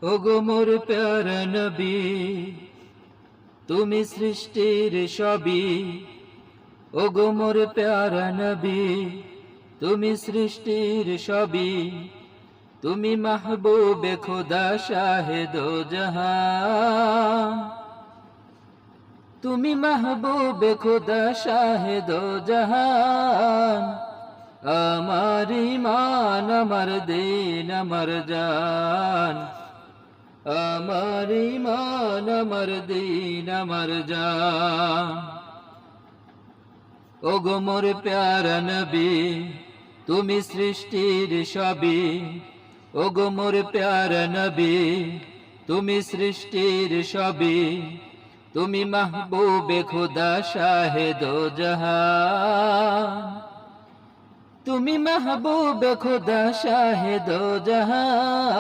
ওগো মোর প্যারা নবী, তুমি সৃষ্টির সবই। ওগো মোর প্যারা নবী, তুমি সৃষ্টির সবই। তুমি মাহবুবে খোদা শাহেদো জাহান, তুমি মাহবুবে খোদা শাহেদো জাহান। আমার ঈমান আমার দীন আমার জান, আমার ঈমান আমার দীন আমার জান। ওগো মোর প্যারা নবী, তুমি সৃষ্টির সবই। ওগো মোর প্যারা নবী, তুমি সৃষ্টির সবই। তুমি মাহবুবে খোদা শাহেদো জাহান, তুমি মাহবুবে খোদা শাহেদো জাহান।